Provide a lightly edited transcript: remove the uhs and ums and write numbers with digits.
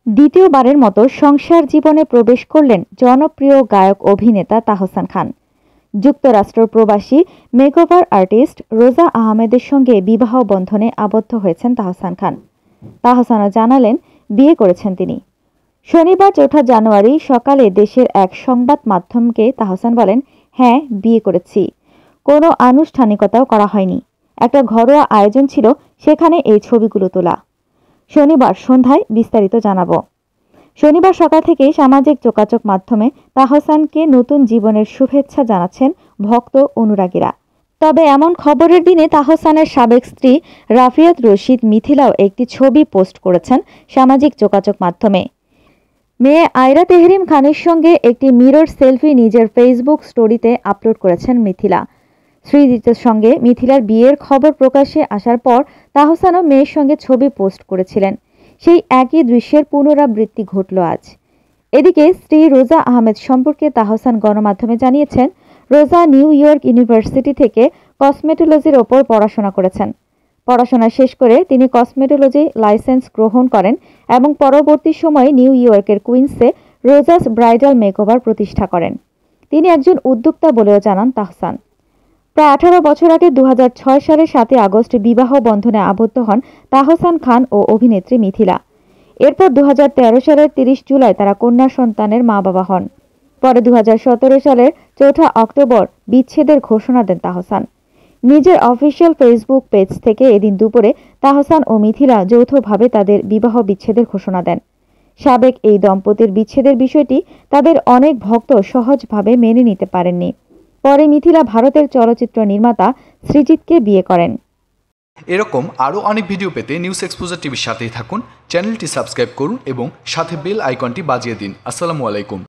দ্বিতীয়বারের মতো সংসার জীবনে প্রবেশ করলেন জনপ্রিয় গায়ক অভিনেতা তাহসান খান। যুক্তরাষ্ট্র প্রবাসী মেকওভার আর্টিস্ট রোজা আহমেদের সঙ্গে বিবাহ বন্ধনে আবদ্ধ হয়েছেন তাহসান খান। তাহসানও জানালেন বিয়ে করেছেন তিনি। শনিবার ৪ জানুয়ারি সকালে দেশের এক সংবাদ মাধ্যমকে তাহসান বলেন, হ্যাঁ, বিয়ে করেছি। কোনো আনুষ্ঠানিকতাও করা হয়নি। একটা ঘরোয়া আয়োজন ছিল, সেখানে এই ছবিগুলো তোলা। শনিবার সন্ধ্যায় বিস্তারিত জানাবো। শনিবার সকাল থেকেই সামাজিক যোগাযোগ মাধ্যমে তাহসানকে নতুন জীবনের শুভেচ্ছা জানাচ্ছেন ভক্ত অনুরাগীরা। তবে এমন খবরের দিনে তাহসানের সাবেক স্ত্রী রাফিয়াত রশিদ মিথিলাও একটি ছবি পোস্ট করেছেন সামাজিক যোগাযোগ মাধ্যমে। মেয়ে আয়রা তেহরিম খানের সঙ্গে একটি মিরর সেলফি নিজের ফেসবুক স্টোরিতে আপলোড করেছেন মিথিলা। শ্রীজিতের সঙ্গে মিথিলার বিয়ের খবর প্রকাশ্যে আসার পর তাহসানও মেয়ের সঙ্গে ছবি পোস্ট করেছিলেন। সেই একই দৃশ্যের পুনরাবৃত্তি ঘটল আজ। এদিকে স্ত্রী রোজা আহমেদ সম্পর্কে তাহসান গণমাধ্যমে জানিয়েছেন, রোজা নিউ ইয়র্ক ইউনিভার্সিটি থেকে কসমেটোলজির ওপর পড়াশোনা করেছেন। পড়াশোনা শেষ করে তিনি কসমেটোলজি লাইসেন্স গ্রহণ করেন এবং পরবর্তী সময়ে নিউ ইয়র্কের কুইন্সে রোজাস ব্রাইডাল মেকওভার প্রতিষ্ঠা করেন। তিনি একজন উদ্যোক্তা বলেও জানান তাহসান। প্রায় 18 বছর আগে 2006 সালের 7 আগস্ট বিবাহ বন্ধনে আবদ্ধ হন তাহসান খান ও অভিনেত্রী মিথিলা। এরপর 2013 সালের 30 জুলাই তারা কন্যা সন্তানের মা বাবা হন। পরে 2017 সালের 4 অক্টোবর বিচ্ছেদের ঘোষণা দেন তাহসান। নিজের অফিসিয়াল ফেসবুক পেজ থেকে এদিন দুপুরে তাহসান ও মিথিলা যৌথভাবে তাদের বিবাহ বিচ্ছেদের ঘোষণা দেন। সাবেক এই দম্পতির বিচ্ছেদের বিষয়টি তাদের অনেক ভক্ত সহজভাবে মেনে নিতে পারেননি। পরে মিথিলা ভারতের চলচ্চিত্র নির্মাতা শ্রীজিতকে বিয়ে করেন। এরকম আরও অনেক ভিডিও পেতে নিউজ এক্সপোজার টিভির সাথেই থাকুন। চ্যানেলটি সাবস্ক্রাইব করুন এবং সাথে বেল আইকনটি বাজিয়ে দিন। আসসালামু আলাইকুম।